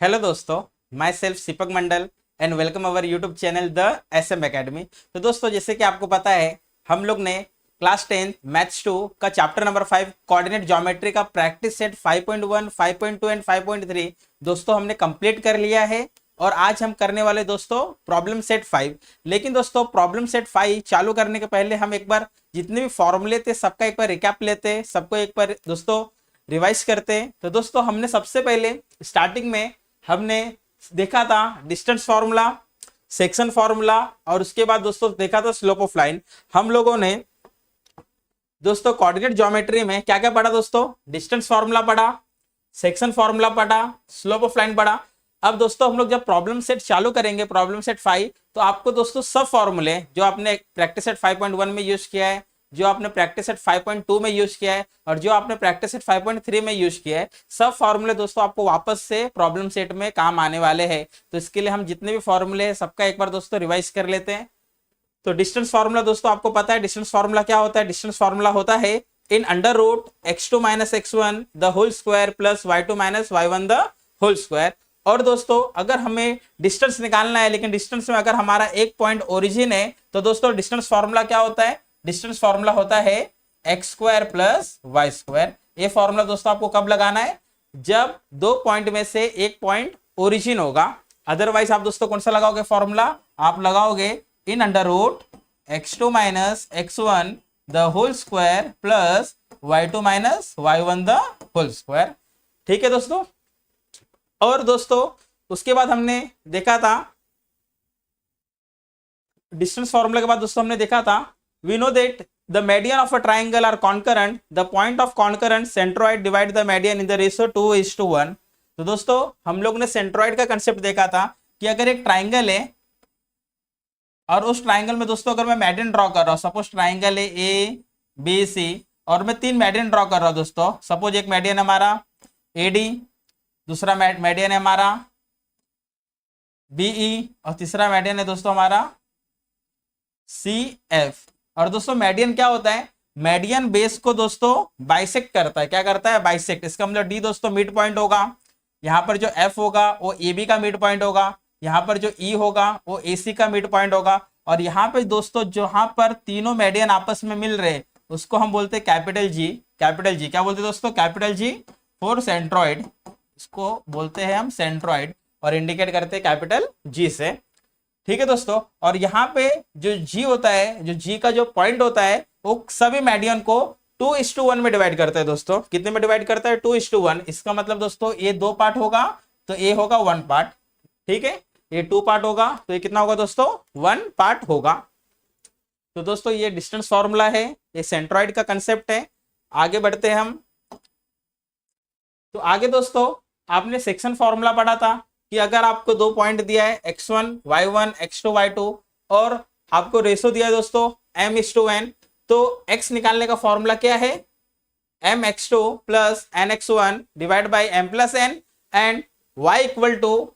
Hello दोस्तों, my self Deepak Mandal and welcome our YouTube channel the SM academy. तो दोस्तों, जैसे कि आपको पता है, हम लोग ने क्लास 10 मैथ्स 2 का चैप्टर नंबर 5 कोऑर्डिनेट ज्योमेट्री का प्रैक्टिस सेट 5.1, 5.2 एंड 5.3 दोस्तों हमने कंप्लीट कर लिया है। और आज हम करने वाले दोस्तों प्रॉब्लम सेट 5। लेकिन दोस्तों, प्रॉब्लम सेट 5 चालू करने के पहले हम एक बार जितने भी फॉर्मूले थे सबका एक बार रिकैप लेते, सबको एक बार दोस्तों रिवाइज करते। तो दोस्तों, हमने सबसे पहले स्टार्टिंग में हमने देखा था डिस्टेंस फार्मूला, सेक्शन फार्मूला, और उसके बाद दोस्तों देखा था स्लोप ऑफ लाइन। हम लोगों ने दोस्तों कोऑर्डिनेट ज्योमेट्री में क्या क्या पढ़ा दोस्तों? डिस्टेंस फार्मूला पढ़ा, सेक्शन फार्मूला पढ़ा, स्लोप ऑफ लाइन पढ़ा। अब दोस्तों हम लोग जब प्रॉब्लम सेट चालू करेंगे, प्रॉब्लम सेट 5, तो आपको दोस्तों सब फॉर्मूले जो आपने प्रैक्टिस सेट 5.1 में यूज किया है, जो आपने प्रैक्टिस सेट 5.2 में यूज किया है, और जो आपने प्रैक्टिस सेट 5.3 में यूज किया है, सब फॉर्मूले दोस्तों आपको वापस से प्रॉब्लम सेट में काम आने वाले हैं। तो इसके लिए हम जितने भी फॉर्मूले हैं सबका एक बार दोस्तों रिवाइज कर लेते हैं। तो डिस्टेंस फार्मूला दोस्तों आपको पता है, डिस्टेंस फार्मूला क्या होता है? डिस्टेंस फार्मूला होता है इन under root x2 minus x1 the whole square plus y2 minus y1 the whole square. और दोस्तों अगर हमें डिस्टेंस निकालना है, लेकिन डिस्टेंस में अगर हमारा एक पॉइंट ओरिजिन है, तो दोस्तों डिस्टेंस फार्मूला क्या होता है? डिस्टेंस फार्मूला होता है x square plus y square. ये फार्मूला दोस्तों आपको कब लगाना है? जब दो पॉइंट में से एक पॉइंट ओरिजिन होगा। अदरवाइज आप दोस्तों कौन सा लगाओगे फॉर्मूला? आप लगाओगे इन under root x2 minus x1 the whole square plus y2 minus y1 the whole square. ठीक है दोस्तों। और दोस्तों उसके बाद हमने देखा था डिस्टेंस फार्मूला के बाद दोस्तों हमने देखा था we know that the median of a triangle are concurrent, the point of concurrent centroid divide the median in the ratio 2:1। तो दोस्तों हम लोग ने सेंट्रॉइड का कंसेप्ट देखा था कि अगर एक ट्राइंगल है और उस ट्राइंगल में दोस्तों अगर मैं मेडियन ड्रॉ कर रहा हूं, सपोज ट्राइंगल है ABC और मैं 3 मेडियन ड्रॉ कर रहा हूं दोस्तों। सपोज एक मेडियन हमारा AD, दूसरा मेडियन है हमारा BE और तीसरा मेडियन है दोस्तों हमारा CF। और दोस्तों मेडियन क्या होता है? मेडियन बेस को दोस्तों बाइसेक्ट करता है। क्या करता है? बाइसेक्ट। इसका मतलब D दोस्तों मिड पॉइंट होगा, यहाँ पर जो F होगा वो AB का मिड पॉइंट होगा, यहाँ पर जो E होगा वो AC का मिड पॉइंट होगा, और यहाँ पे दोस्तों जहां पर तीनों मेडियन आपस में मिल रहे उसको हम बोलते हैं कैपिटल G। कैपिटल G क्या बोलते हैं दोस्तों? कैपिटल G फॉर सेंट्रॉइड, इसको बोलते हैं हम सेंट्रॉइड और इंडिकेट करते हैं कैपिटल G से। ठीक है दोस्तों। और यहाँ पे जो G होता है, जो G का जो पॉइंट होता है वो सभी मेडियन को 2:1 में डिवाइड करता है दोस्तों। कितने में डिवाइड करता है? 2:1। इसका मतलब दोस्तों ये 2 पार्ट होगा तो ये होगा 1 पार्ट। ठीक है, ये 2 पार्ट होगा तो ये कितना होगा दोस्तों? 1 पार्ट होगा। तो दोस्तों ये डिस्टेंस फॉर्मूला है, ये सेंट्रॉइड का कंसेप्ट है। आगे बढ़ते हैं हम। तो आगे दोस्तों आपने सेक्शन फॉर्मूला पढ़ा था कि अगर आपको 2 पॉइंट दिया है x1 y1 x2 y2 और आपको रेशो दिया है दोस्तों m:n, तो x निकालने का फॉर्मूला क्या है? mx2 plus nx1 divide by m plus n and y equal to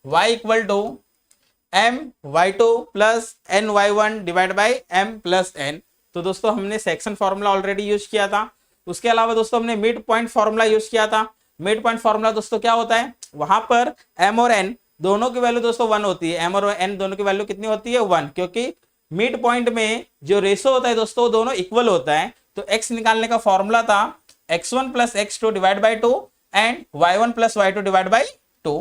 my2 plus ny1 divide by m plus n। तो दोस्तों हमने सेक्शन फॉर्मूला ऑलरेडी यूज किया था। उसके अलावा दोस्तों हमने मिड पॉइंट फॉर्मूला यूज किया था। मिड पॉइंट फॉर्मूला दोस्तों क्या होता है? वहां पर m और n दोनों की वैल्यू दोस्तों 1 होती है। m और n दोनों की वैल्यू कितनी होती है? 1, क्योंकि मिड पॉइंट में जो रेशो होता है दोस्तों दोनों इक्वल होता है। तो x निकालने का फॉर्मूला था x1 plus x2 divide by 2 and y1 plus y2 divide by 2।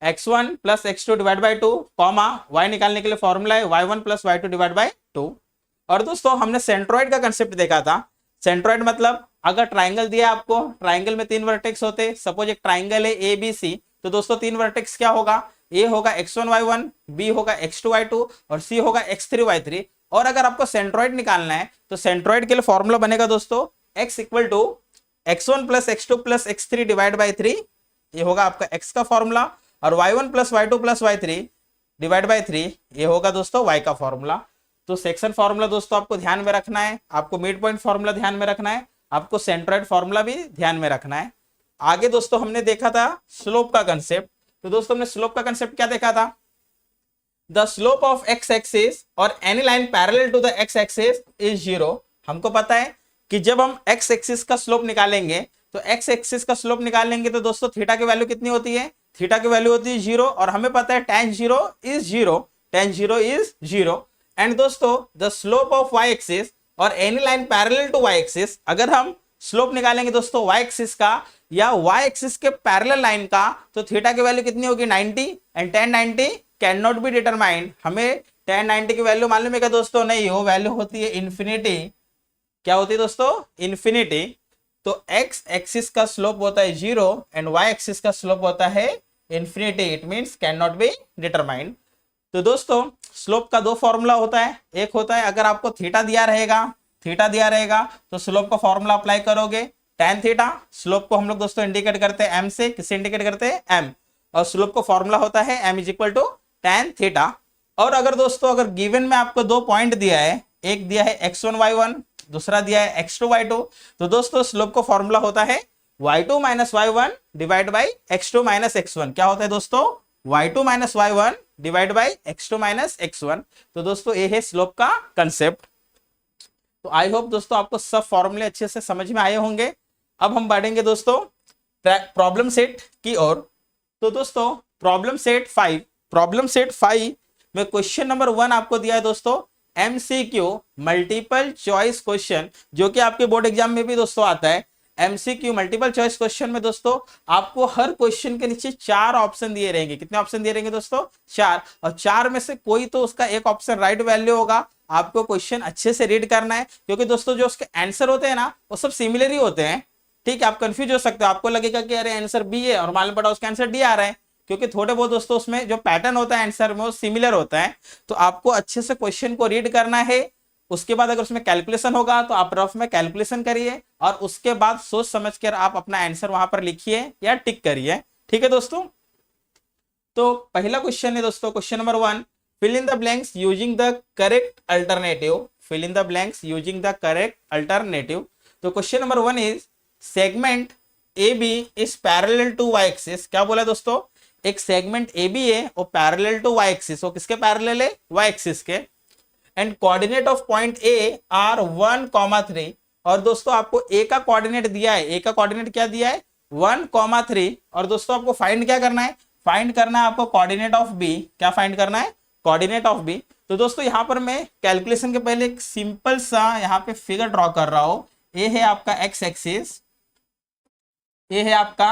x1 plus x2 divide by 2 comma y निकालने के लिए फॉर्मूला है y1 plus y2 divide by 2। और दोस्तों हमने सेंट्रॉइड का कंसेप्ट देखा था। सेंट्रॉइड मतलब अगर ट्राइंगल दिया आपको, ट्राइंगल में 3 वर्टेक्स होते। सपोज एक ट्राइंगल है ABC, तो दोस्तों 3 वर्टेक्स क्या होगा? A होगा x1 y1, B होगा x2 y2 और C होगा x3 y3। और अगर आपको सेंट्रॉइड निकालना है तो सेंट्रॉइड के लिए फॉर्मूला बनेगा दोस्तों x equal to x1 plus x2 plus x3 divide by 3। ये होगा आपका x का फॉर्मूला। और y1 plus y2 plus y3 divide by 3 ये होगा दोस्तों y का फॉर्मूला। तो सेक्शन फॉर्मूला दोस्तों आपको ध्यान में रखना है, आपको मिड पॉइंट फॉर्मूला ध्यान में रखना है, आपको सेंट्रॉइड फॉर्मूला भी ध्यान में रखना है। आगे दोस्तों हमने देखा था स्लोप का कंसेप्ट। तो दोस्तों हमने स्लोप का कंसेप्ट क्या देखा था? The slope of x axis और any line parallel to the x axis is 0। हमको पता है कि जब हम x एक्सिस का स्लोप निकालेंगे तो x एक्सिस का स्लोप निकालेंगे तो दोस्तों थीटा की वैल्यू कितनी होती है? थीटा की वैल्यू होती है 0 और हमें पता है tan 0 is 0, tan 0 is 0। And दोस्तों the slope of y axis और any line parallel to y axis, अगर हम स्लोप निकालेंगे दोस्तों y एक्सिस का या y एक्सिस के पैरेलल लाइन का, तो थीटा की वैल्यू कितनी होगी 90 and tan 90 can not be determined. हमें tan 90 की वैल्यू मालूम है क्या दोस्तों? नहीं, वो वैल्यू होती है इन्फिनिटी। क्या होती है दोस्तों? इन्फिनिटी। तो x एक्सिस का स्लोप होता है 0 एंड y एक्सिस का स्लोप होता है infinity, it means can not be determined. तो दोस्तों स्लोप का दो फॉर्मूला होता है, एक होता है अगर आपको थीटा दिया रहेगा तो स्लोप का फॉर्मूला अप्लाई करोगे tan थीटा। स्लोप को हम लोग दोस्तों इंडिकेट करते हैं m से, किससे इंडिकेट करते हैं? m। और स्लोप का फॉर्मूला होता है m is equal to tan theta. और अगर दोस्तों अगर गिवन में आपको दो पॉइंट दिया है, एक दिया है x1 y1, दूसरा दिया है x2 y2, तो दोस्तों स्लोप का फॉर्मूला होता है y2 minus y1 divide by x2 minus x1। क्या होता है दोस्तों? y2 minus y1 divide by x2 minus x1। तो दोस्तों ये है स्लोप का कंसेप्ट। तो आई होप दोस्तों आपको सब फॉर्मूले अच्छे से समझ में आए होंगे। अब हम बढ़ेंगे दोस्तों प्रॉब्लम सेट की ओर। तो दोस्तों प्रॉब्लम सेट 5 में क्वेश्चन नंबर 1 आपको दिया है दोस्तों MCQ मल्टीपल चॉइस क्वेश्चन, जो कि आपके बोर्ड एग्जाम में भी दोस्तों आता है। MCQ मल्टीपल चॉइस क्वेश्चन में दोस्तों आपको हर क्वेश्चन के नीचे 4 ऑप्शन दिए रहेंगे। कितने ऑप्शन दिए रहेंगे दोस्तों? 4। और 4 में से कोई तो उसका एक ऑप्शन राइट वैल्यू होगा। आपको क्वेश्चन अच्छे से रीड करना है, क्योंकि दोस्तों जो उसके आंसर होते हैं ना वो सब सिमिलर ही होते हैं। ठीक है, आप कंफ्यूज हो सकते हो, आपको लगेगा कि अरे आंसर बी है और मालूम पड़ा उसका आंसर डी आ रहा है, क्योंकि थोड़े बहुत दोस्तों उसमें जो पैटर्न होता है आंसर में वो सिमिलर होता है। तो आपको अच्छे से क्वेश्चन को रीड करना है। उसके बाद अगर उसमें कैलकुलेशन होगा तो आप रफ में कैलकुलेशन करिए और उसके बाद सोच समझ कर आप अपना आंसर वहां पर लिखिए या टिक करिए। ठीक है दोस्तों, तो पहला क्वेश्चन है दोस्तों question number 1, fill in the blanks using the correct alternative। fill in the blanks using the correct alternative। तो question number 1 is segment AB is parallel to y axis। क्या बोला दोस्तों? एक सेगमेंट AB है वो parallel to y axis. वो किसके parallel है? y एक्सिस के। And coordinate of point A are 1,3। और दोस्तों आपको A का कोऑर्डिनेट दिया है। A का कोऑर्डिनेट क्या दिया है? 1,3। और दोस्तों आपको फाइंड क्या करना है? फाइंड करना है आपको कोऑर्डिनेट ऑफ B। क्या फाइंड करना है? Coordinate of B। तो दोस्तों यहां पर मैं कैलकुलेशन के पहले एक सिंपल सा यहां पे फिगर ड्रॉ कर रहा हूं। ये है आपका x एक्सिस, ये है आपका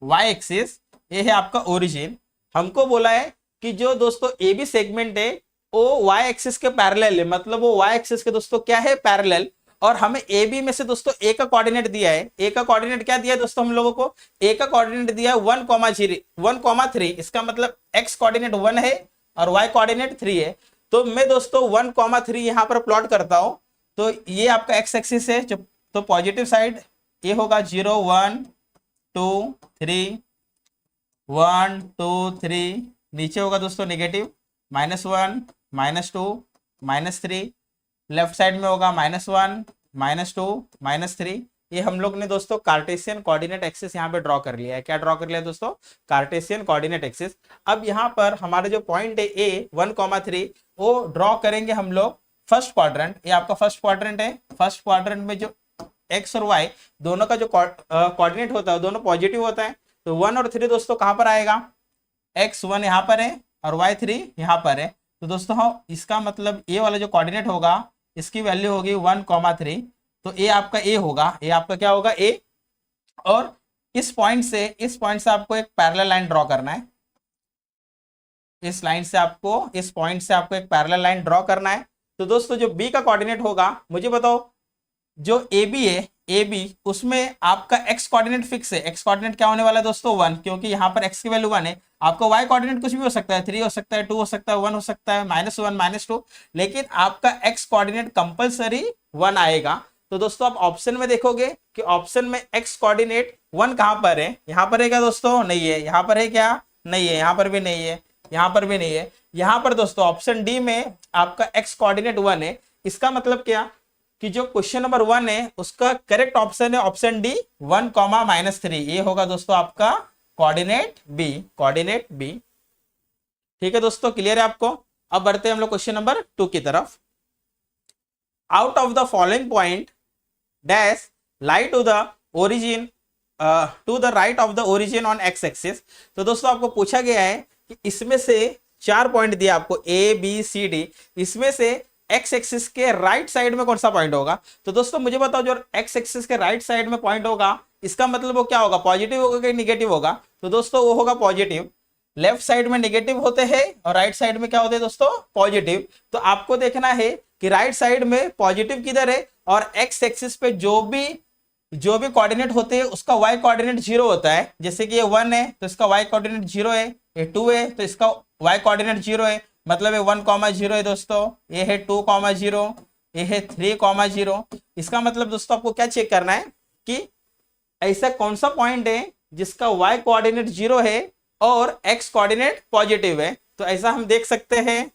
y एक्सिस, ये है आपका ओरिजिन। हमको बोला है कि जो दोस्तों ए बी सेगमेंट है वो y एक्सिस के पैरेलल है, मतलब वो y एक्सिस के दोस्तों क्या है? पैरेलल। और हमें ए बी में से दोस्तों ए का कोऑर्डिनेट दिया है। ए का कोऑर्डिनेट क्या दिया है दोस्तों हम लोगों को? ए का कोऑर्डिनेट दिया है 1,3। इसका मतलब x कोऑर्डिनेट 1 है और y कोऑर्डिनेट 3 है। तो मैं दोस्तों 1,3 यहां पर प्लॉट करता हूं। तो ये आपका x एक्सिस है, तो पॉजिटिव साइड ये होगा 0 1 2 3 1 2 3। नीचे होगा दोस्तों नेगेटिव -1 -2 -3। लेफ्ट साइड में होगा -1 -2 -3। ये हम लोग ने दोस्तों कार्टेशियन कोऑर्डिनेट एक्सिस यहाँ पे ड्रॉ कर लिया है। क्या ड्रॉ कर लिया दोस्तों? Cartesian coordinate axis. अब यहाँ पर हमारा जो पॉइंट है A 1,3 वो ड्रॉ करेंगे हम लोग फर्स्ट क्वाड्रेंट। ये आपका फर्स्ट क्वाड्रेंट है। फर्स्ट क्वाड्रेंट में जो x और y दोनों का जो कोऑर्डिनेट होता है दोनों पॉजिटिव होता है। तो 1 और 3 दोस्तों कहाँ पर आएगा? x1 यहाँ पर है और y3 यहाँ पर है। तो दोस्तों हम इसका मतलब ये वाला जो कोऑर्डिनेट होगा इसकी वैल्यू होगी 1,3। तो ए आपका ए होगा, ए आपका क्या होगा? ए। और इस पॉइंट से आपको एक पैरेलल लाइन ड्रॉ करना है। इस पॉइंट से आपको एक पैरेलल लाइन ड्रॉ करना है। तो दोस्तों जो बी का कोऑर्डिनेट होगा, मुझे बताओ जो ए बी है, ए बी उसमें आपका एक्स कोऑर्डिनेट फिक्स है। एक्स कोऑर्डिनेट क्या होने वाला है दोस्तों? 1, क्योंकि यहाँ पर एक्स की वैल्यू 1 है। आपका वाई कोऑर्डिनेट कुछ भी हो सकता है, 3 हो सकता है, 2 हो सकता है, 1 हो सकता है, -1 -2, लेकिन आपका एक्स कोऑर्डिनेट कंपलसरी 1 आएगा। तो दोस्तों आप ऑप्शन में देखोगे कि ऑप्शन में एक्स कोऑर्डिनेट 1 कहां पर है? यहां पर है क्या दोस्तों? नहीं है। यहां पर है क्या? नहीं है। यहां पर भी नहीं है, यहां पर भी नहीं है। यहां पर दोस्तों ऑप्शन डी में आपका एक्स कोऑर्डिनेट 1 है। इसका मतलब क्या कि जो क्वेश्चन नंबर 1 है उसका करेक्ट ऑप्शन है ऑप्शन डी 1, -3। ये होगा दोस्तों आपका कोऑर्डिनेट बी। ठीक है दोस्तों, क्लियर है आपको? अब बढ़ते हैं हम लोग क्वेश्चन नंबर 2 की तरफ। Out of the following point dash lie to the origin to the right of the origin on x axis. तो दोस्तों आपको पूछा गया है कि इसमें से 4 पॉइंट दिया आपको ए बी सी डी, इसमें से एक्स एक्सिस के राइट साइड में कौन सा पॉइंट होगा। तो दोस्तों मुझे बताओ जो एक्स एक्सिस के राइट साइड में पॉइंट होगा इसका मतलब वो क्या होगा, पॉजिटिव होगा कि निगेटिव होगा। तो दोस्तों वो होगा पॉजिटिव। लेफ्ट साइड में नेगेटिव होते हैं और राइट साइड में क्या होते हैं दोस्तों, पॉजिटिव। तो आपको देखना है कि राइट साइड में पॉजिटिव किधर है और एक्स एक्सिस पे जो भी कोऑर्डिनेट होते हैं उसका वाई कोऑर्डिनेट 0 होता है। जैसे कि ये 1 है तो इसका वाई कोऑर्डिनेट 0 है, ये 2 है तो इसका वाई कोऑर्डिनेट 0 है, मतलब ये 1,0 है दोस्तों, ये है 2,0, ये है 3,0। इसका मतलब दोस्तों आपको क्या चेक करना है कि ऐसा कौन सा पॉइंट है जिसका वाई कोऑर्डिनेट 0 है और एक्स कोऑर्डिनेट पॉजिटिव है। तो ऐसा हम देख सकते हैं,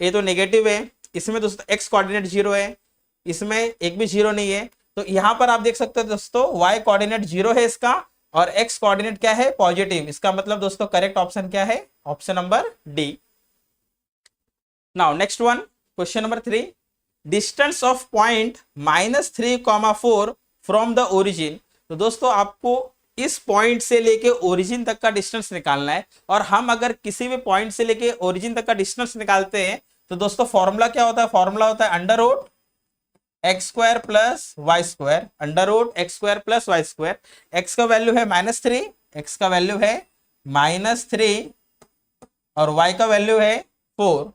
ये तो नेगेटिव है, इसमें दोस्तों एक्स कोऑर्डिनेट 0 है, इसमें एक भी 0 नहीं है। तो यहां पर आप देख सकते हो दोस्तों वाई कोऑर्डिनेट 0 है इसका और एक्स कोऑर्डिनेट क्या है, पॉजिटिव। इसका मतलब दोस्तों करेक्ट ऑप्शन क्या है, option number D. Now next one, question number 3, distance of point -3,4 from the origin. तो दोस्तों आपको इस पॉइंट से लेके ओरिजिन तक का डिस्टेंस निकालना है और हम अगर किसी भी पॉइंट से लेके ओरिजिन तक का डिस्टेंस निकालते हैं तो दोस्तों फॉर्मूला क्या होता है, फॉर्मूला होता है under root x square plus y square, under root x square plus y square. X का वैल्यू है -3, एक्स का वैल्यू है -3 और वाई का वैल्यू है 4।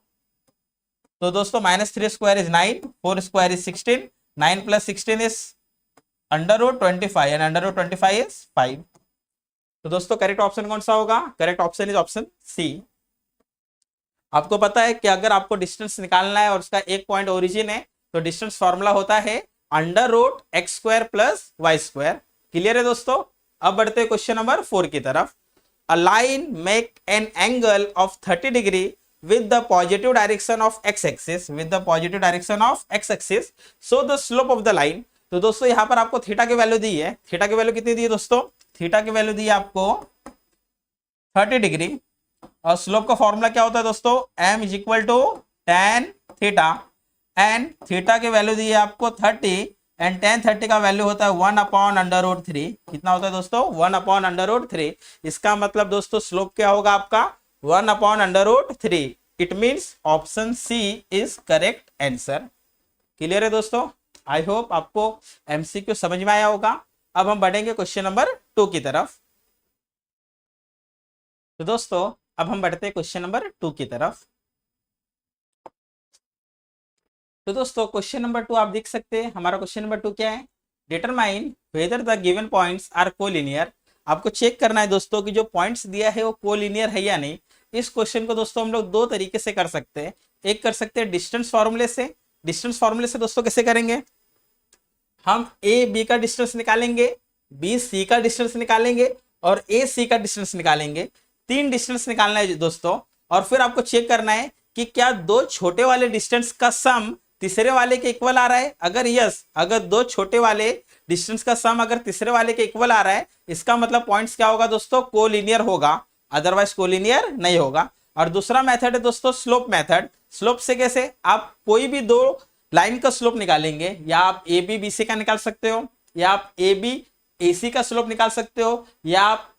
तो दोस्तों -3 square is 9, 4 square is 16, 9 plus 16 is under root 25 and under root 25 is 5। तो दोस्तों करेक्ट ऑप्शन कौन सा होगा, correct option is option C. आपको पता है कि अगर आपको डिस्टेंस निकालना है और उसका एक पॉइंट ओरिजिन है तो डिस्टेंस फॉर्मूला होता है under root x square plus y square. Clear है दोस्तों। अब बढ़ते हैं क्वेश्चन नंबर 4 की तरफ। A line make an angle of 30 degree with the positive direction of x axis, with the positive direction of x axis, so the slope of the line। तो दोस्तों यहां पर आपको थीटा की वैल्यू दी है, थीटा की वैल्यू कितनी दी है दोस्तों, थीटा की वैल्यू दी है आपको 30 डिग्री और स्लोप का फॉर्मूला क्या होता है दोस्तों, m is equal to tan theta and theta की वैल्यू दी है आपको 30 एंड tan 30 का वैल्यू होता है 1/√3। कितना होता है दोस्तों, 1/√3। इसका मतलब दोस्तों स्लोप क्या होगा आपका 1/√3। It means option C is correct answer. Clear है दोस्तों। आई होप आपको एमसीक्यू समझ में आया होगा। अब हम बढ़ेंगे क्वेश्चन नंबर 2 की तरफ। तो दोस्तों अब हम बढ़ते हैं क्वेश्चन नंबर 2 की तरफ। तो दोस्तों क्वेश्चन नंबर 2 आप देख सकते हैं, हमारा क्वेश्चन नंबर 2 क्या है, determine whether the given points are collinear. आपको चेक करना है दोस्तों कि जो पॉइंट्स दिया है वो कोलिनियर है या नहीं। इस क्वेश्चन को दोस्तों हम लोग 2 तरीके से कर सकते हैं। एक कर सकते हैं डिस्टेंस फॉर्मूले से। डिस्टेंस फॉर्मूले से दोस्तों कैसे करेंगे, हम ए बी का डिस्टेंस निकालेंगे, बी सी का डिस्टेंस निकालेंगे और ए सी का डिस्टेंस निकालेंगे। 3 डिस्टेंस निकालना है दोस्तों और फिर आपको चेक करना है कि क्या 2 छोटे वाले डिस्टेंस का सम तीसरे वाले के इक्वल आ रहा है। अगर यस, अगर 2 छोटे वाले डिस्टेंस का सम अगर तीसरे वाले के इक्वल आ रहा है इसका मतलब पॉइंट्स क्या होगा दोस्तों, कोलिनियर होगा, अदरवाइज कोलिनियर नहीं होगा। और दूसरा मेथड है दोस्तों स्लोप मेथड। स्लोप से कैसे, आप कोई भी 2 लाइन का स्लोप निकालेंगे, या आप ए बी बी सी का निकाल सकते हो, या आप ए बी ए सी का स्लोप निकाल सकते हो, या आप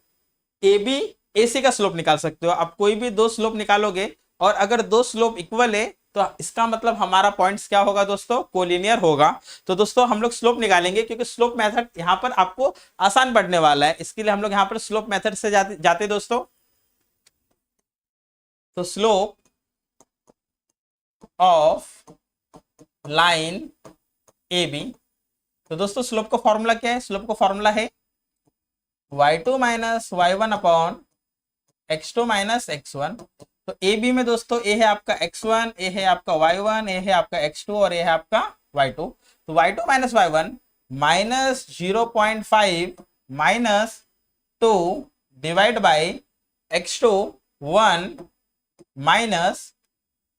ए बी ए सी का स्लोप निकाल सकते हो। आप कोई भी 2 स्लोप निकालोगे और अगर 2 स्लोप इक्वल है तो इसका मतलब हमारा पॉइंट्स क्या होगा दोस्तों, कोलिनियर होगा। तो दोस्तों हम लोग स्लोप निकालेंगे क्योंकि स्लोप मेथड यहाँ पर आपको आसान पड़ने वाला है, इसके लिए हम लोग यहाँ पर स्लोप मेथड से जाते दोस्तों। तो slope of line A B, तो दोस्तों स्लोप का फॉर्मूला क्या है, स्लोप का फॉर्मूला है y2 minus y1 upon x2 minus x1। तो ए बी में दोस्तों ए है आपका x1, ए है आपका y1, ए है आपका x2 और ए है आपका y2। तो y2 minus y1 minus 0.5 minus 2 divide by x2 1 minus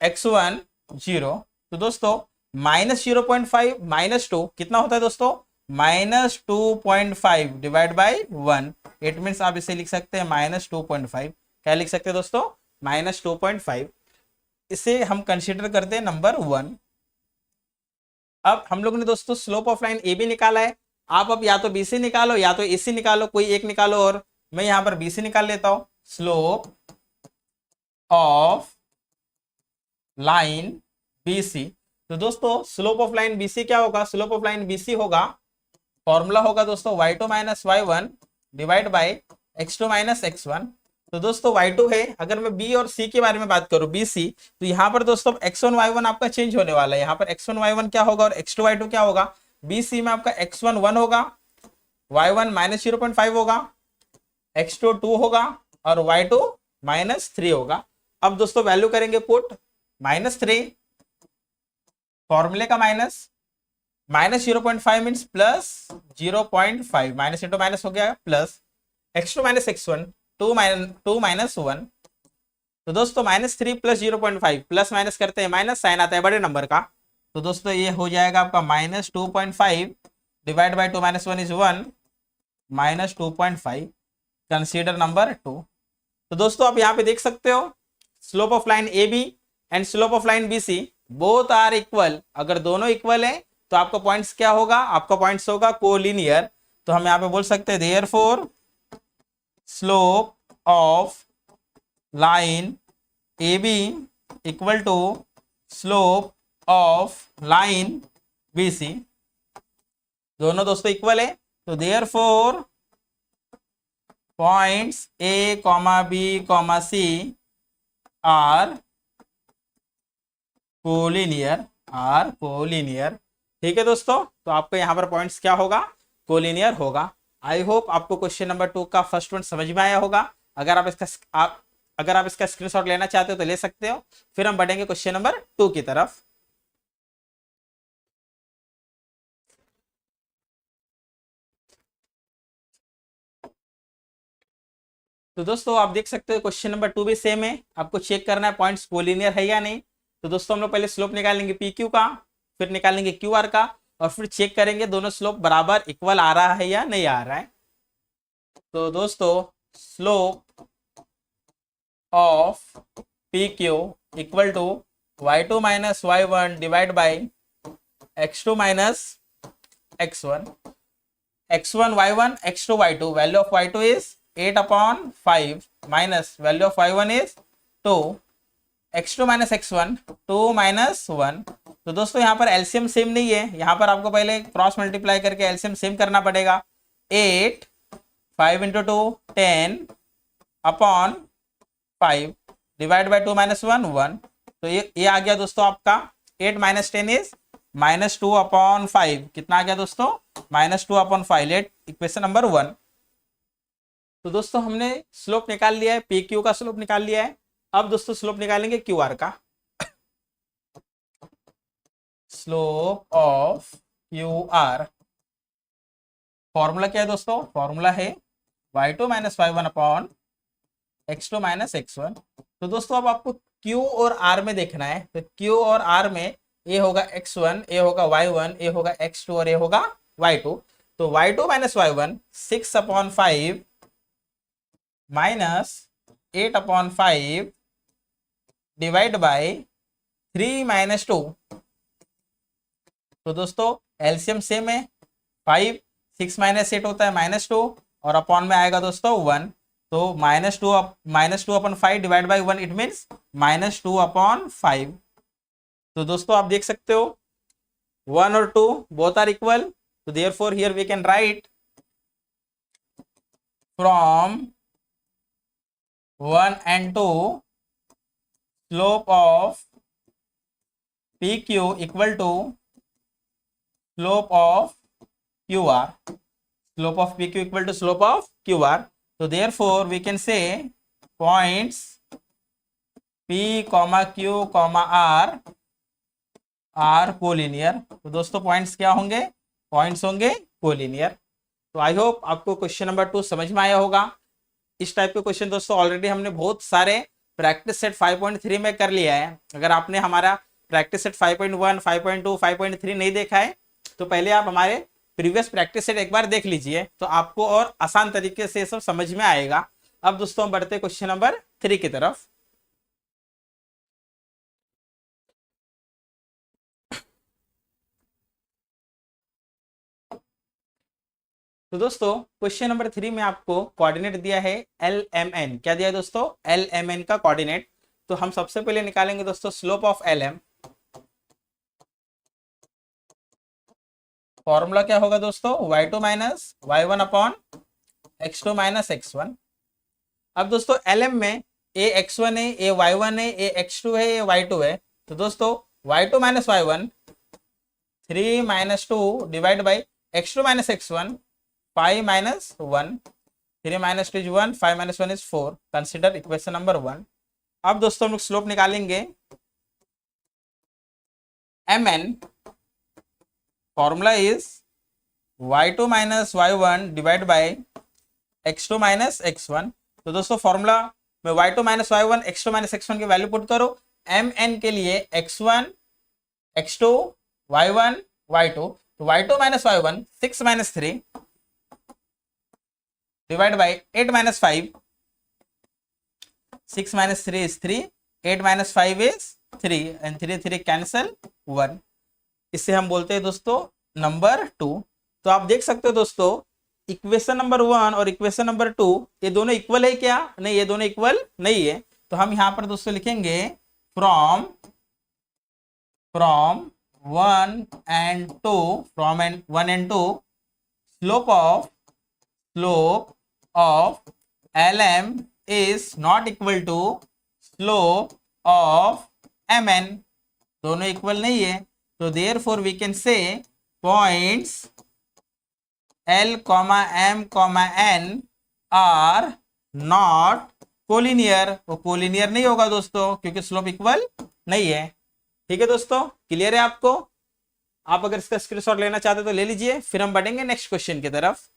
x1 0। तो दोस्तों माइनस 0.5 माइनस 2 कितना होता है दोस्तों, minus 2.5 divide by 1। It means आप इसे लिख सकते हैं माइनस 2.5। क्या लिख सकते हैं दोस्तों, माइनस 2.5। इसे हम कंसीडर करते हैं नंबर 1। अब हम लोग ने दोस्तों slope of line A B निकाला है। आप अब या तो BC निकालो या तो AC निकालो, कोई एक निकालो। और मैं यहां पर BC निकाल लेता हूं। Slope of line BC। तो दोस्तों स्लोप ऑफ लाइन BC क्या होगा? स्लोप ऑफ लाइन BC होगा, फॉर्मूला होगा दोस्तों y2 minus y1 divide by x2 minus x1। तो दोस्तों y2 है, अगर मैं B और C के बारे में बात करूं BC, तो यहाँ पर दोस्तों x1 y1 आपका चेंज होने वाला है। यहाँ पर x1 y1 क्या होगा और x2 y2 क्या होगा? BC में आपका x1 1 होगा, y1 माइनस 0.5 होगा, x2 2 होगा और y2 माइनस 3 होगा। अब दोस्तों वैल्यू करेंगे पुट, -3 फॉर्मूले का minus 0.5 means plus 0.5, minus into minus हो गया plus x2 minus x1 2 minus 1। तो दोस्तों -3 प्लस 0.5 प्लस माइनस करते हैं माइनस, साइन आता है बड़े नंबर का। तो दोस्तों ये हो जाएगा आपका -2.5 divide by 2 minus 1 is 1, -2.5 consider number 2। तो दोस्तों आप यहाँ पे देख सकते हो slope of line AB and slope of line BC both are equal. अगर दोनों इक्वल है तो आपका पॉइंट्स क्या होगा? आपका पॉइंट्स होगा कोलिनियर। तो हम यहाँ पे बोल सकते हैं therefore slope of line AB equal to slope of line BC। दोनों दोस्तों इक्वल है, तो therefore points A, B, C are collinear. ठीक है दोस्तों, तो आपको यहाँ पर पॉइंट्स क्या होगा? कोलिनियर होगा। आई होप आपको क्वेश्चन नंबर 2 का फर्स्ट वन समझ में आया होगा। अगर आप इसका स्क्रीनशॉट लेना चाहते हो तो ले सकते हो। फिर हम बढ़ेंगे क्वेश्चन नंबर 2 की तरफ। तो दोस्तों आप देख सकते हो क्वेश्चन नंबर 2 भी सेम है। आपको चेक करना है पॉइंट्स कोलिनियर है या नहीं। तो दोस्तों हम लोग पहले स्लोप निकालेंगे PQ का, फिर निकालेंगे QR का, और फिर चेक करेंगे दोनों स्लोप बराबर इक्वल आ रहा है या नहीं आ रहा है। तो दोस्तों slope of PQ equal to y2 minus y1 divide by x2 minus x1, x1 y1 x2 y2। Value of y2 is 8/5 minus value of y1 is 2, x2 minus x1 2 minus 1। तो दोस्तों यहाँ पर एलसीएम सेम नहीं है, यहाँ पर आपको पहले क्रॉस मल्टीप्लाई करके एलसीएम सेम करना पड़ेगा। 8 5 इंटू 2 10/5 डिवाइड बाई 2 माइनस 1 1। तो ये आ गया दोस्तों आपका 8 माइनस 10 इज -2/5। कितना आ गया दोस्तों? -2/5। Let equation number 1। तो दोस्तों हमने स्लोप निकाल लिया है, PQ का स्लोप निकाल लिया है। अब दोस्तों स्लोप निकालेंगे QR का। स्लोप ऑफ QR फॉर्मूला क्या है दोस्तों? फॉर्मूला है y2 minus y1 upon x2 minus x1। तो दोस्तों अब आपको Q और R में देखना है। तो Q और R में A होगा x1, A होगा y1, A होगा x2 और A होगा y2। तो y2 minus y1 6/5 minus 8/5 divide by 3 minus 2। तो दोस्तों एलसीएम सेम है, 5 6 माइनस 8 होता है -2 और अपॉन में आएगा दोस्तों 1। तो -2/5 डिवाइड बाई 1 इट मीन्स -2/5। तो दोस्तों आप देख सकते हो 1 और 2 बोथ आर इक्वल। तो therefore here we can write from 1 and 2 slope of PQ equal to slope of QR. Slope of PQ equal to slope of QR. So therefore we can say points P, Q, R are collinear. तो दोस्तों points क्या होंगे? Points होंगे collinear. तो I hope आपको question number 2 समझ में आया होगा। इस टाइप के क्वेश्चन दोस्तों ऑलरेडी हमने बहुत सारे प्रैक्टिस सेट 5.3 में कर लिया है। अगर आपने हमारा प्रैक्टिस सेट 5.1, 5.2, 5.3 नहीं देखा है तो पहले आप हमारे प्रीवियस प्रैक्टिस सेट एक बार देख लीजिए, तो आपको और आसान तरीके से सब समझ में आएगा। अब दोस्तों हम बढ़ते क्वेश्चन नंबर 3 की तरफ। तो दोस्तों क्वेश्चन नंबर 3 में आपको कोऑर्डिनेट दिया है एल एम एन। क्या दिया है दोस्तों? एल एम एन का कोऑर्डिनेट। तो हम सबसे पहले निकालेंगे दोस्तों slope of L M. Formula क्या होगा दोस्तों? y2 minus y1 upon x2 minus x1। अब दोस्तों एल एम में ए x1 है, ए y1 है, ए x2 है, ए y2 है। तो दोस्तों y2 minus y1 3 minus 2 divide by x2 minus x1 5 minus 1। 3 minus 2 is 1, 5 minus 1 is 4। Consider equation number 1। अब दोस्तों हम लोग स्लोप निकालेंगे M N. Formula is y2 minus y1 divide by x2 minus x1। तो दोस्तों फॉर्मूला में y2 minus y1 x2 minus x1 की value put करो। एम एन के लिए x1 x2 y1 y2। तो y2 minus y1 6 minus 3 divide by 8 minus 5। 6 minus 3 is 3, 8 minus 5 is 3 and 3 3 cancel 1। इसे हम बोलते हैं दोस्तों नंबर 2। तो आप देख सकते हो दोस्तों इक्वेशन नंबर 1 और इक्वेशन नंबर 2 ये दोनों इक्वल है क्या? नहीं, ये दोनों इक्वल नहीं है। तो हम यहां पर दोस्तों लिखेंगे from 1 and 2, from 1 and 2 slope of LM is not equal to slope of MN। दोनों इक्वल नहीं है। तो therefore we can say points L, M, N are not collinear. वो कोलिनियर नहीं होगा दोस्तों क्योंकि स्लोप इक्वल नहीं है। ठीक है दोस्तों, क्लियर है आपको? आप अगर इसका स्क्रीनशॉट लेना चाहते तो ले लीजिए, फिर हम बढ़ेंगे नेक्स्ट क्वेश्चन की तरफ।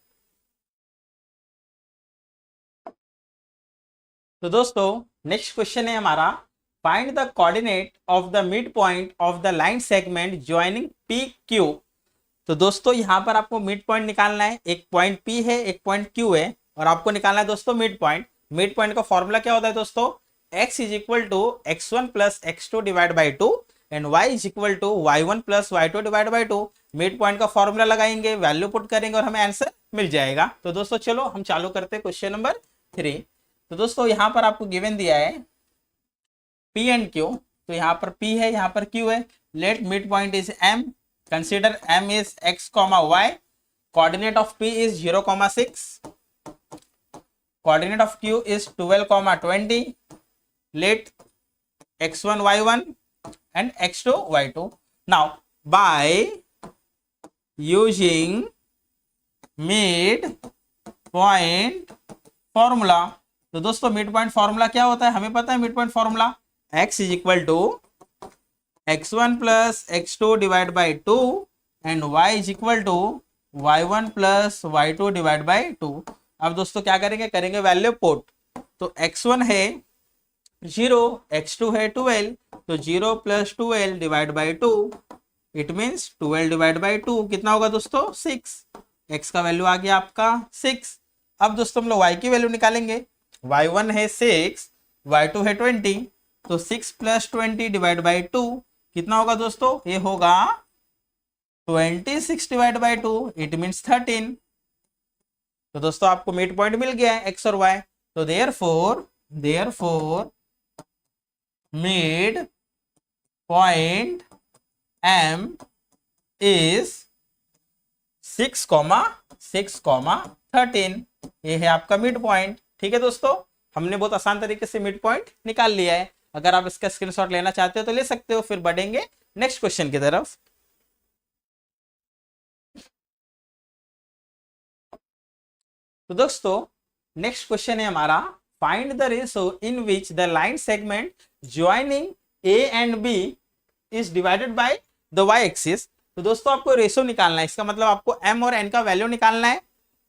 तो दोस्तों नेक्स्ट क्वेश्चन है हमारा find the coordinate of the mid point of the line segment joining P Q. तो दोस्तों यहां पर आपको मिड पॉइंट निकालना है। एक पॉइंट पी है, एक पॉइंट क्यू है और आपको निकालना है दोस्तों मिड पॉइंट। मिड पॉइंट का फॉर्मूला क्या होता है दोस्तों? x is equal to x1 plus x2 divide by 2 and y is equal to y1 plus y2 divide by 2। Mid point का फॉर्मूला लगाएंगे, वैल्यू पुट करेंगे और हमें आंसर मिल जाएगा। तो दोस्तों चलो हम चालू करते हैं क्वेश्चन नंबर 3। तो दोस्तों यहां पर आपको गिवन दिया है P एंड Q। तो यहाँ पर P है, यहाँ पर Q है। Let mid point is M। Consider M is x, y। Coordinate of P is 0,6। Coordinate of Q is 12, 20। Let x1 y1 and x2 y2। Now by using mid point formula, तो दोस्तों mid point formula क्या होता है? हमें पता है mid point formula x is equal to x1 plus x2 divide by 2 and y is equal to y1 plus y2 divide by 2। अब दोस्तों क्या करेंगे वैल्यू पुट। तो x1 है 0, x2 है 12, तो 0 plus 12 divide by 2 it means 12 divide by 2 कितना होगा दोस्तों? 6। x का वैल्यू आ गया आपका 6। अब दोस्तों हम लोग y की वैल्यू निकालेंगे। y1 है 6, y2 है 20, तो 6 प्लस 20 डिवाइड बाई 2 कितना होगा दोस्तों? ये होगा 26 डिवाइड बाई 2 इट मीन्स 13। तो दोस्तों आपको मिड पॉइंट मिल गया है x और y। तो therefore mid point M is 6, 13। ये है आपका मिड पॉइंट। ठीक है दोस्तों, हमने बहुत आसान तरीके से मिड पॉइंट निकाल लिया है। अगर आप इसका स्क्रीनशॉट लेना चाहते हो तो ले सकते हो, फिर बढ़ेंगे नेक्स्ट क्वेश्चन की तरफ। तो दोस्तों नेक्स्ट क्वेश्चन है हमारा find the ratio in which the line segment joining A and B is divided by the y axis. तो दोस्तों आपको रेशो निकालना है। इसका मतलब आपको m और n का वैल्यू निकालना है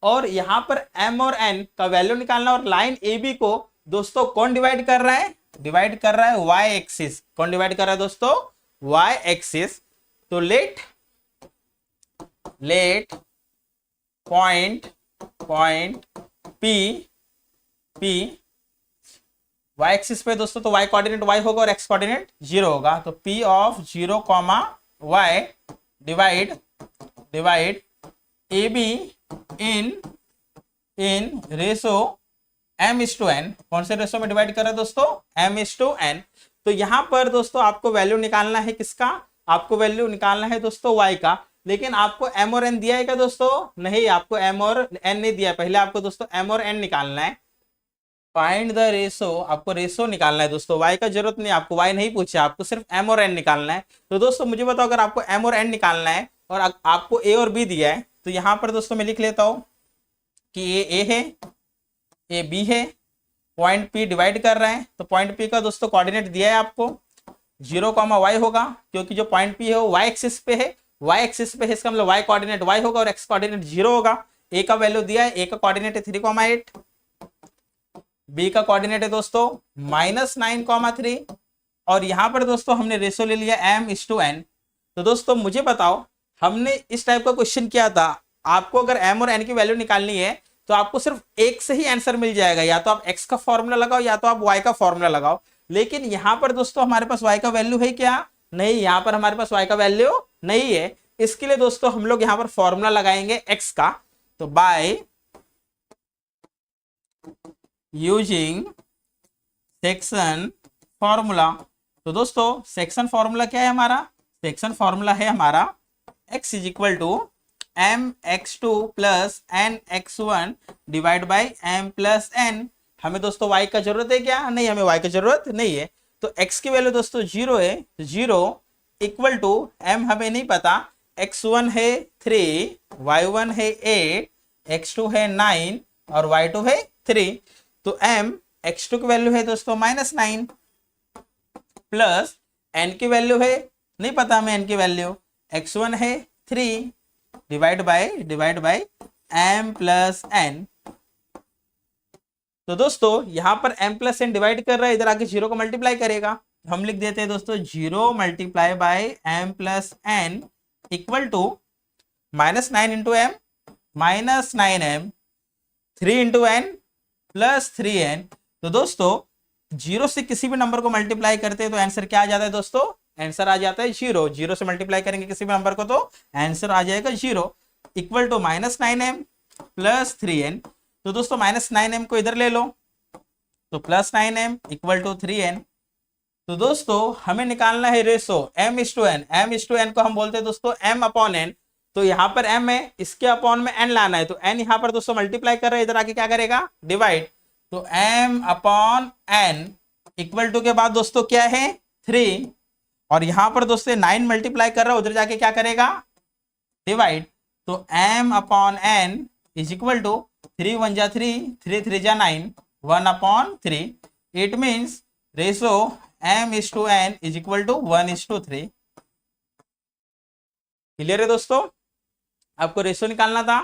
और यहां पर m और n का वैल्यू निकालना है। और लाइन ए बी को दोस्तों कौन डिवाइड कर रहा है? डिवाइड कर रहा है वाई एक्सिस। कौन डिवाइड कर रहा है दोस्तों? Y axis. तो let point P Y axis पे दोस्तों, तो वाई कोऑर्डिनेट y होगा और x कोऑर्डिनेट 0 होगा। तो P of 0, y divide AB in in ratio m/n, कौन से रेशो में डिवाइड कर रहे हैं दोस्तों, m/n। तो यहां पर दोस्तों आपको वैल्यू निकालना है किसका, आपको वैल्यू निकालना है दोस्तों y का। लेकिन आपको m और n दिया है क्या दोस्तों, नहीं, आपको m और n नहीं दिया है। पहले आपको दोस्तों m और n निकालना है। फाइंड द रेशो, आपको रेशो निकालना है दोस्तों, y का जरूरत नहीं, आपको y नहीं पूछा, आपको सिर्फ m और n निकालना है। तो दोस्तों मुझे बताओ, अगर आपको m और n निकालना है और आपको a और b दिया है, तो यहां पर दोस्तों मैं लिख लेता हूं कि ये a है, ये b है, पॉइंट p डिवाइड कर रहे हैं। तो पॉइंट p का दोस्तों कोऑर्डिनेट दिया है आपको 0, y होगा, क्योंकि जो पॉइंट p है वो y एक्सिस पे है, y एक्सिस पे है, इसका मतलब y कोऑर्डिनेट y होगा और x कोऑर्डिनेट 0 होगा। a का वैल्यू दिया है, a का कोऑर्डिनेट है 3,8, b का कोऑर्डिनेट है दोस्तों -9,3, और यहां पर दोस्तों हमने रेशो ले लिया m/n। तो दोस्तों मुझे बताओ, हमने इस टाइप का क्वेश्चन किया था, आपको अगर m और n की वैल्यू निकालनी है तो आपको सिर्फ एक से ही आंसर मिल जाएगा, या तो आप x का फॉर्मूला लगाओ या तो आप y का फॉर्मूला लगाओ। लेकिन यहां पर दोस्तों हमारे पास y का वैल्यू है क्या, नहीं, यहां पर हमारे पास y का वैल्यू नहीं है। इसके लिए दोस्तों हम लोग यहां पर फॉर्मूला लगाएंगे x का। तो बाय यूजिंग सेक्शन फॉर्मूला, तो दोस्तों सेक्शन फॉर्मूला क्या है हमारा, सेक्शन फॉर्मूला है हमारा x is equal to mx2 plus nx1 divide by m plus n। हमें दोस्तों y का जरूरत है क्या, नहीं, हमें y का जरूरत नहीं है। तो x की वैल्यू दोस्तों 0 है, तो 0 इक्वल टू m हमें नहीं पता, x1 है 3, y1 है 8, x2 है 9 और y2 है 3। तो m x2 की वैल्यू है दोस्तों -9 प्लस n की वैल्यू है, नहीं पता हमें n की वैल्यू, x1 है 3 divide by m plus n। तो दोस्तों यहां पर m प्लस n डिवाइड कर रहा है, इधर आके 0 को मल्टीप्लाई करेगा। हम लिख देते हैं दोस्तों 0 multiply by m plus n equal to -9 into m -9m 3 into n plus 3n। तो दोस्तों 0 से किसी भी नंबर को मल्टीप्लाई करते हैं तो आंसर क्या आ जाता है दोस्तों, आंसर आ जाता है 0। 0 से मल्टीप्लाई करेंगे किसी भी नंबर को तो आंसर आ जाएगा 0, equal to -9m plus 3n। तो दोस्तों -9m को इधर ले लो, तो +9m इक्वल टू 3n। तो दोस्तों हमें निकालना है रेशो m/n। m/n को हम बोलते हैं दोस्तों m/n। तो यहाँ पर m है, इसके अपॉन में n लाना है, तो n यहाँ पर दोस्तों मल्टीप्लाई कर रहे हैं, इधर आके क्या करेगा, डिवाइड। तो m/n इक्वल टू के बाद दोस्तों क्या है 3, और यहां पर दोस्तों 9 मल्टीप्लाई कर रहा है, उधर जाके क्या करेगा, डिवाइड। तो m/n इज इक्वल टू 3 1 जा 3, 3 3 जा 9, 1/3। It means ratio m/n is equal to 1:3। Clear है दोस्तों, आपको रेशो निकालना था।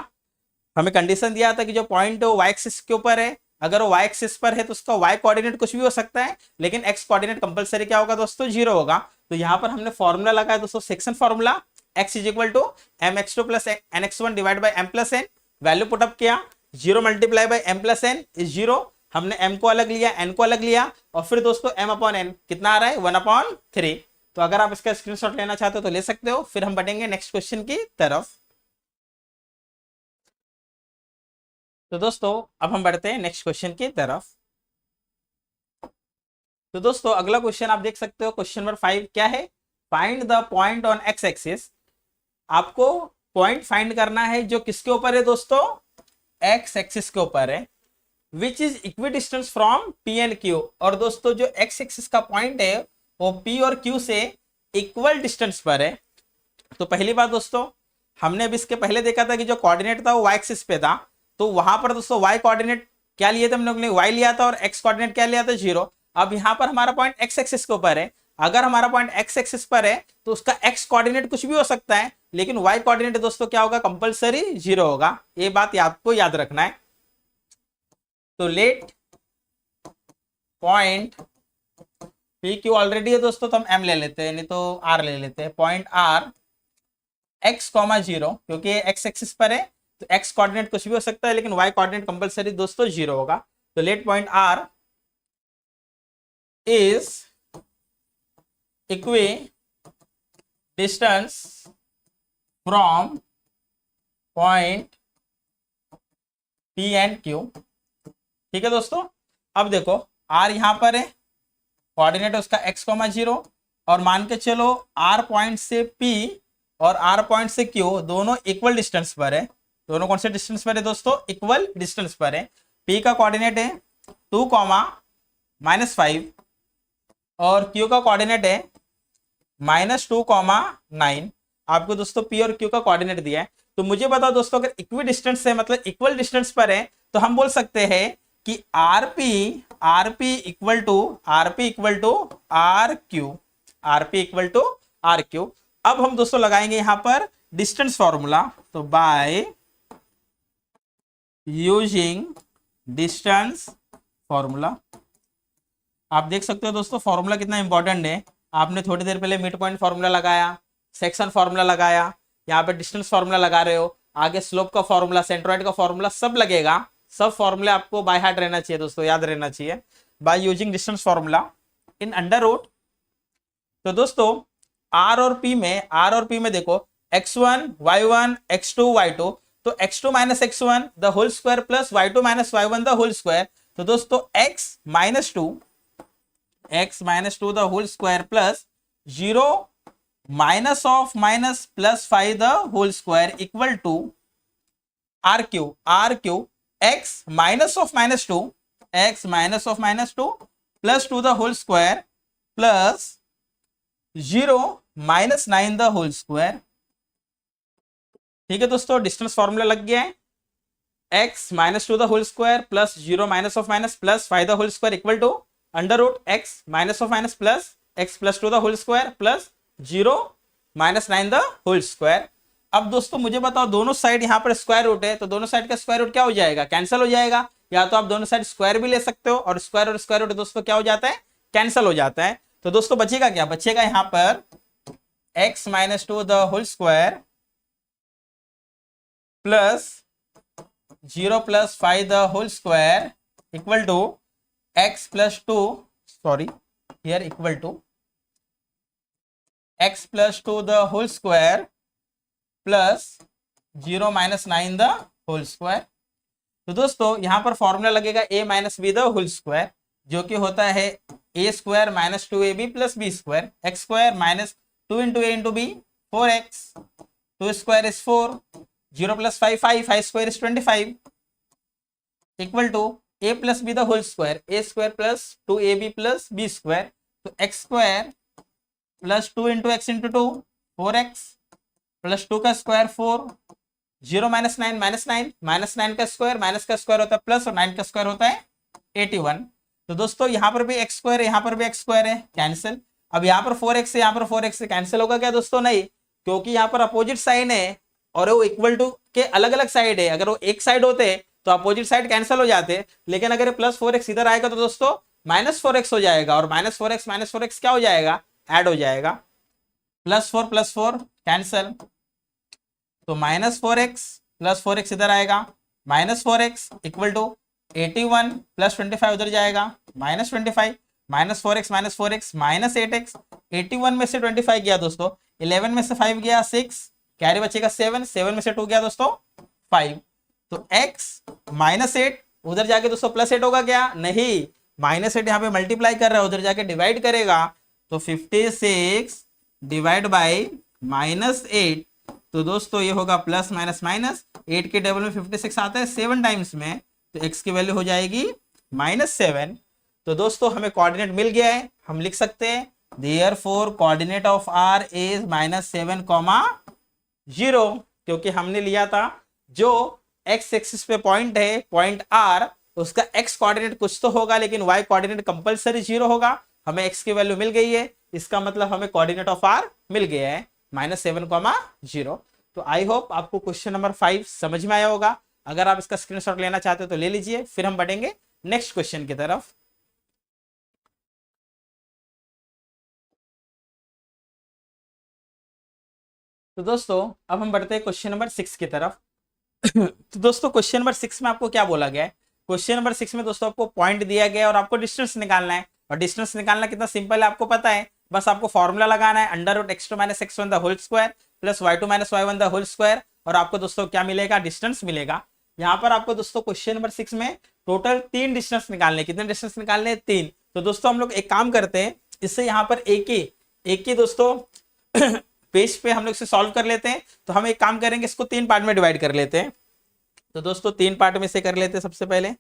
हमें कंडीशन दिया था कि जो पॉइंट है वो y एक्सिस के ऊपर है, अगर वो y एक्सिस पर है तो उसका y कोऑर्डिनेट कुछ भी हो सकता है, लेकिन x कोऑर्डिनेट कंपलसरी क्या होगा दोस्तों, 0 होगा। तो यहाँ पर हमने फॉर्मूला लगाया दोस्तों, section formula x is equal to mx2 plus nx1 divide by m plus n। Value put up किया, 0 multiply by m plus n is 0। हमने m को अलग लिया, n को अलग लिया, और फिर दोस्तों m/n कितना आ रहा है 1/3। तो अगर आप इसका स्क्रीनशॉट लेना चाहते हो तो ले सकते हो। फिर हम बढ़ेंगे नेक्स्ट क्वेश्चन की तरफ। तो दोस्तों अब हम बढ़ते हैं नेक्स्ट क्वेश्चन की तरफ। तो दोस्तों अगला क्वेश्चन आप देख सकते हो, क्वेश्चन नंबर 5 क्या है, find the point on x axis. आपको पॉइंट फाइंड करना है जो किसके ऊपर है दोस्तों, एक्स एक्सिस के ऊपर है, which is equidistant from P and Q. और दोस्तों जो एक्स एक्सिस का पॉइंट है वो पी और क्यू से इक्वल डिस्टेंस पर है। तो पहली बात दोस्तों, हमने अभी इसके पहले देखा था कि जो कोऑर्डिनेट था वो वाई एक्सिस पे था, तो वहां पर दोस्तों वाई कोऑर्डिनेट क्या लिए थे हम लोग ने, वाई लिया था, और एक्स कोऑर्डिनेट क्या लिया था 0। अब यहाँ पर हमारा पॉइंट एक्स एक्सिस के ऊपर है, अगर हमारा पॉइंट एक्स एक्सिस पर है तो उसका एक्स कोऑर्डिनेट कुछ भी हो सकता है, लेकिन वाई कोऑर्डिनेट दोस्तों क्या होगा, कंपलसरी 0 होगा। ये बात आपको याद रखना है। तो let point P Q already है दोस्तों, तो हम एम ले लेते हैं, नहीं तो आर ले लेते हैं। पॉइंट आर एक्स कॉमा 0, क्योंकि एक्स एक्सिस पर है तो एक्स कोऑर्डिनेट कुछ भी हो सकता है, लेकिन वाई कोऑर्डिनेट कंपलसरी दोस्तों 0 होगा। तो let point R is equidistant from point P and Q। ठीक है दोस्तों, अब देखो R यहाँ पर है, कोऑर्डिनेट है उसका x,0 और मान के चलो R पॉइंट से P और R पॉइंट से Q दोनों इक्वल डिस्टेंस पर है। दोनों कौन से डिस्टेंस पर है दोस्तों? इक्वल डिस्टेंस पर है। P का कोऑर्डिनेट है 2, -5 और Q का कोऑर्डिनेट है -2, 9। आपको दोस्तों P और Q का कोऑर्डिनेट दिया है। तो मुझे बताओ दोस्तों, अगर इक्वी डिस्टेंस है मतलब इक्वल डिस्टेंस पर है तो हम बोल सकते हैं कि RP इक्वल टू RQ। अब हम दोस्तों लगाएंगे यहां पर डिस्टेंस फॉर्मूला। तो बाय यूजिंग डिस्टेंस फॉर्मूला, आप देख सकते हो दोस्तों फॉर्मूला कितना इंपॉर्टेंट है। आपने थोड़ी देर पहले मिड पॉइंट फॉर्मूला लगाया, सेक्शन फॉर्मूला लगाया, यहाँ पे डिस्टेंस फॉर्मूला लगा रहे हो, आगे स्लोप का फॉर्मूला, सेंट्रोइड का फॉर्मूला सब लगेगा। सब फॉर्मूले आपको बाय हार्ट रहना चाहिए दोस्तों, याद रहना चाहिए। By using distance formula in under root. तो दोस्तों R और P में देखो x1 y1 x2 y2, तो x2 - x1 the whole square plus y2 - y1 the whole square. तो दोस्तों x - 2 the whole square plus 0 minus plus 5 the whole square equal to RQ x - -2 plus 2 the whole square plus 0 -9 the whole square. ठीक है दोस्तों, distance formula लग गया है। x - 2 the whole square plus 0 minus plus 5 the whole square equal to under root x - plus x plus 2 the whole square plus 0 -9 the whole square. अब दोस्तों मुझे बताओ, दोनों साइड यहाँ पर स्क्वायर रूट है, तो दोनों साइड का स्क्वायर रूट क्या हो जाएगा? कैंसिल हो जाएगा। या तो आप दोनों साइड स्क्वायर भी ले सकते हो, और स्क्वायर रूट दोस्तों क्या हो जाता है? कैंसिल हो जाता है। तो दोस्तों बचेगा क्या? बचेगा यहाँ पर x - 2 the whole square plus 0 plus 5 the whole square equal to x plus 2, sorry here equal to x plus 2 the whole square plus 0 -9 the whole square. तो दोस्तों यहां पर फॉर्मूला लगेगा a - b the whole square, जो कि होता है a square - 2ab plus b square, x square - 2 × a × b 4x, 2 square is 4, 0 plus 5 square is 25 equal to a plus b the whole square, a square plus 2ab plus b square. तो x square plus 2 × x × 2 4x plus 2 का square 4, 0 -9 का square, minus का square होता है plus और 9 का square होता है 81। तो दोस्तों यहाँ पर भी x स्क्वायर है, यहाँ पर भी x स्क्वायर है, कैंसिल। अब यहाँ पर 4x है, यहाँ पर 4x है, कैंसिल होगा क्या दोस्तों? नहीं, क्योंकि यहाँ पर अपोजिट साइन है और वो इक्वल टू के अलग अलग साइड है। अगर वो एक साइड होते तो अपोजिट साइड कैंसिल हो जाते, लेकिन अगर प्लस 4x इधर आएगा तो दोस्तों -4x हो जाएगा, और -4x क्या हो जाएगा? ऐड हो जाएगा। प्लस 4 कैंसिल, तो -4x प्लस 4x इधर आएगा, -4x इक्वल टू 81 प्लस 25 उधर जाएगा, -25 -4x -8x। 81 में से 25 गया दोस्तों, 11 में से 5 गया 6, कैरी बचेगा 7, 7 में से 2 गया दोस्तों 5। तो x -8 उधर जाके दोस्तों +8 होगा क्या? नहीं, -8 यहाँ पे मल्टीप्लाई कर रहा है, उधर जाके डिवाइड करेगा। तो 56 डिवाइड बाई -8, तो दोस्तों ये होगा प्लस माइनस माइनस, 8 के टेबल में 56 आता है 7 टाइम्स में, तो x की वैल्यू हो जाएगी -7। तो दोस्तों हमें कोऑर्डिनेट मिल गया है, हम लिख सकते हैं therefore coordinate of r is -7, 0, क्योंकि हमने लिया था जो x एक्सिस पे पॉइंट है, पॉइंट r, उसका x कोऑर्डिनेट कुछ तो होगा, लेकिन y कोऑर्डिनेट कंपलसरी 0 होगा। हमें x की वैल्यू मिल गई है, इसका मतलब हमें कोऑर्डिनेट ऑफ r मिल गया है -7, 0। तो आई होप आपको क्वेश्चन नंबर 5 समझ में आया होगा। अगर आप इसका स्क्रीनशॉट लेना चाहते हो तो ले लीजिए, फिर हम बढ़ेंगे नेक्स्ट क्वेश्चन की तरफ। तो दोस्तों अब हम बढ़ते हैं क्वेश्चन नंबर 6 की तरफ। तो दोस्तों क्वेश्चन नंबर 6 में आपको क्या बोला गया है? क्वेश्चन नंबर 6 में दोस्तों आपको पॉइंट दिया गया है और आपको डिस्टेंस निकालना है। और डिस्टेंस निकालना कितना सिंपल है आपको पता है, बस आपको फॉर्मूला लगाना है √x2 - x1 the whole square plus y2 - y1 the whole square, और आपको दोस्तों क्या मिलेगा? डिस्टेंस मिलेगा। यहाँ पर आपको दोस्तों क्वेश्चन नंबर 6 में टोटल 3 डिस्टेंस निकालने, कितने डिस्टेंस निकालने? 3। तो दोस्तों हम लोग एक काम करते हैं, इससे यहाँ पर एक ही दोस्तों पेज पे हम लोग इसे सॉल्व कर लेते हैं। तो हम एक काम करेंगे, इसको 3 पार्ट में डिवाइड कर लेते हैं। तो दोस्तों 3 पार्ट में से कर लेते हैं सबसे पहले।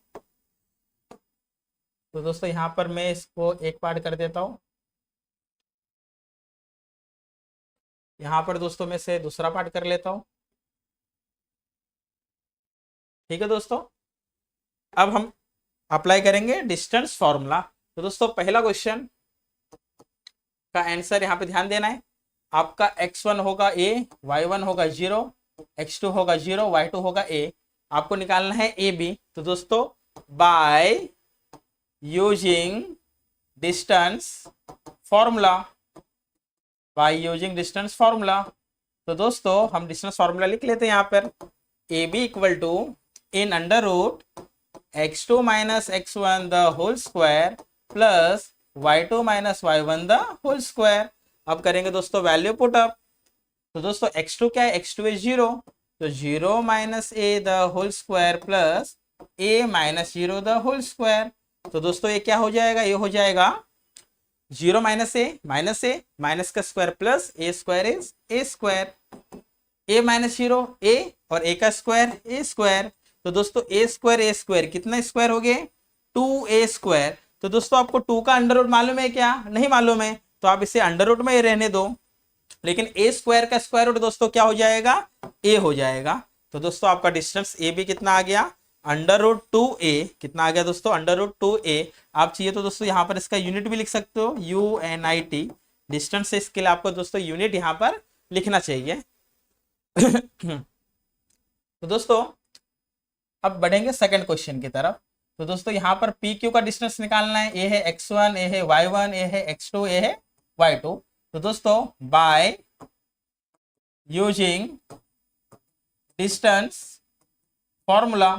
तो दोस्तों यहाँ पर मैं इसको एक पार्ट कर देता हूँ, यहाँ पर दोस्तों मैं से दूसरा पार्ट कर लेता हूँ। ठीक है दोस्तों, अब हम अप्लाई करेंगे डिस्टेंस फॉर्मूला। तो दोस्तों पहला क्वेश्चन का आंसर यहाँ पे ध्यान देना है। आपका x1 होगा a, y1 होगा 0, x2 होगा 0, y2 होगा a। आपको निकालना है ए बी। तो दोस्तों बाय यूजिंग डिस्टेंस फॉर्मूला, तो दोस्तों हम डिस्टेंस फॉर्मूला लिख लेते हैं यहाँ पर। A B equal to in under root x2 minus x1 the whole square plus y2 minus y1 the whole square. अब करेंगे दोस्तों वैल्यू पुट अप। तो दोस्तों x2 क्या है? x2 is 0, तो 0 minus a the whole square plus a minus 0 the whole square. तो दोस्तों ये क्या हो जाएगा? ये हो जाएगा 0 माइनस ए माइनस का square plus A square is a square, A minus 0 ए और ए का स्क्वायर ए स्क्वायर। तो दोस्तों ए स्क्वायर कितना स्क्वायर हो गए? 2a square. तो दोस्तों आपको 2 का अंडर रूट मालूम है क्या? नहीं मालूम है, तो आप इसे अंडर रूट में ही रहने दो। लेकिन ए स्क्वायर का स्क्वायर रूट दोस्तों क्या हो जाएगा? ए हो जाएगा। तो दोस्तों आपका डिस्टेंस ए बी कितना आ गया? Under root 2a। कितना आ गया दोस्तों? Under root 2a। आप चाहिए तो दोस्तों यहाँ पर इसका यूनिट भी लिख सकते हो, UNIT। डिस्टेंस से इसके लिए आपको दोस्तों यूनिट यहाँ पर लिखना चाहिए। तो दोस्तों अब बढ़ेंगे सेकंड क्वेश्चन की तरफ। तो दोस्तों यहाँ पर पी क्यू का डिस्टेंस निकालना है। ए है x1, ए है y1, ए है x2, ए है y2। तो दोस्तों बाय यूजिंग डिस्टेंस फॉर्मूला,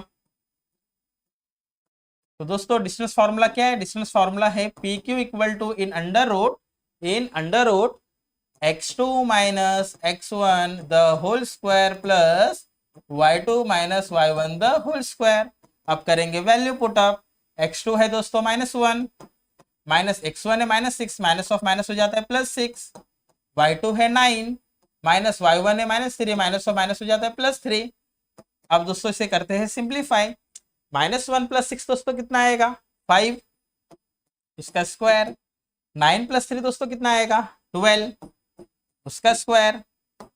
तो दोस्तों डिस्टेंस फॉर्मूला क्या है? डिस्टेंस फॉर्मूला है P Q equal to in under root x2 minus x1 the whole square plus y2 minus y1 the whole square. अब करेंगे वैल्यू पुट अप। x2 है दोस्तों -1, minus x1 है -6, माइनस ऑफ माइनस हो जाता है +6, y2 है 9, माइनस y1 है -3, माइनस ऑफ माइनस हो जाता है +3। अब दोस्तों इसे करते हैं सिंप्लीफाई। -1 + 6 दोस्तों कितना आएगा? 5, इसका स्क्वायर। 9 + 3 दोस्तों कितना आएगा? 12, उसका square.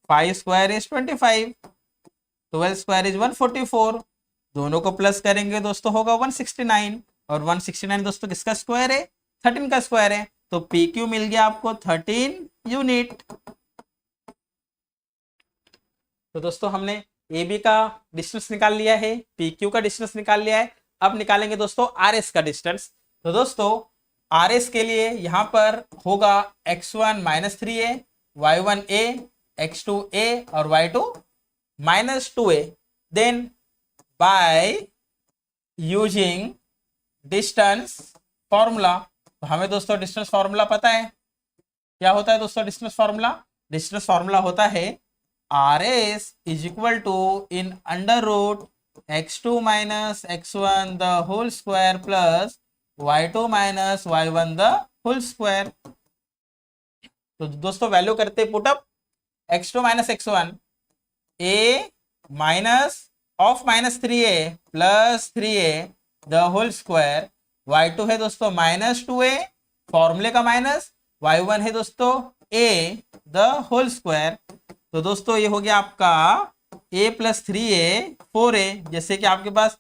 5 square is 25, 12 square is 144। दोनों को प्लस करेंगे दोस्तों होगा 169, और 169 दोस्तों किसका स्क्वायर है? 13 का स्क्वायर है। तो पी क्यू मिल गया आपको 13 यूनिट। तो दोस्तों हमने ए बी का डिस्टेंस निकाल लिया है, पी क्यू का डिस्टेंस निकाल लिया है। अब निकालेंगे दोस्तों आर एस का डिस्टेंस। तो दोस्तों आर एस के लिए यहाँ पर होगा x1 -3a, y1 a, x2 a और y2 -2a। Then by using distance formula, तो हमें दोस्तों डिस्टेंस फॉर्मूला पता है क्या होता है दोस्तों? डिस्टेंस फॉर्मूला होता है RS is equal to in under root x2 minus x1 the whole square plus y2 minus y1 the whole square. तो दोस्तों वैल्यू करते put up. x2 minus x1 a minus of -3a प्लस 3a the whole square, y2 है दोस्तों -2a फॉर्मूले का minus, y1 है दोस्तों a द होल स्क्वायर। तो दोस्तों ये हो गया आपका a + 3a 4a। जैसे कि आपके पास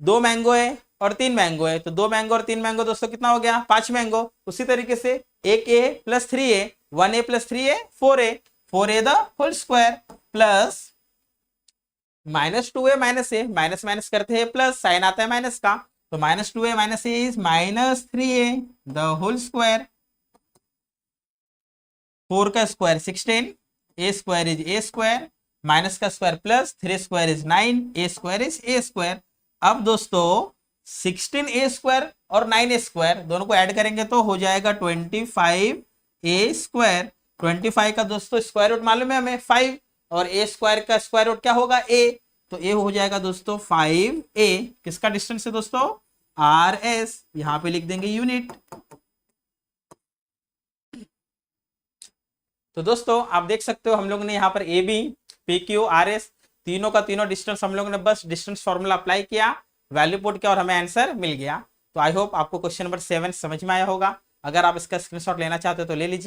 2 मैंगो है और 3 मैंगो है, तो 2 मैंगो और 3 मैंगो दोस्तों कितना हो गया? 5 मैंगो। उसी तरीके से 1a + 3a 1a + 3a 4a the whole square plus -2a -a minus minus करते हैं प्लस, साइन आता है माइनस का, तो -2a - a is -3a the whole square. 4 का square 16, a square is a square, minus का square plus 3 square is 9, a square is a square. अब दोस्तों 16a स्क्वायर और 9a स्क्वायर दोनों को ऐड करेंगे तो हो जाएगा 25a स्क्वायर। 25 का दोस्तों स्क्वायर रूट मालूम है हमें 5, और a स्क्वायर का स्क्वायर रूट क्या होगा? a। तो ये हो जाएगा दोस्तों 5a, किसका डिस्टेंस है दोस्तों, RS, यहां पे लिख देंगे यूनिट। तो दोस्तों आप देख सकते हो हम लोग ने यहाँ पर A B P Q R S तीनों का तीनों डिस्टेंस हम लोग ने बस डिस्टेंस फॉर्मूला अप्लाई किया, वैल्यू पुट किया और हमें आंसर मिल गया। तो आई होप आपको क्वेश्चन नंबर 7 समझ में आया होगा। अगर आप इसका स्क्रीनशॉट लेना चाहते हो तो ले लीजिए।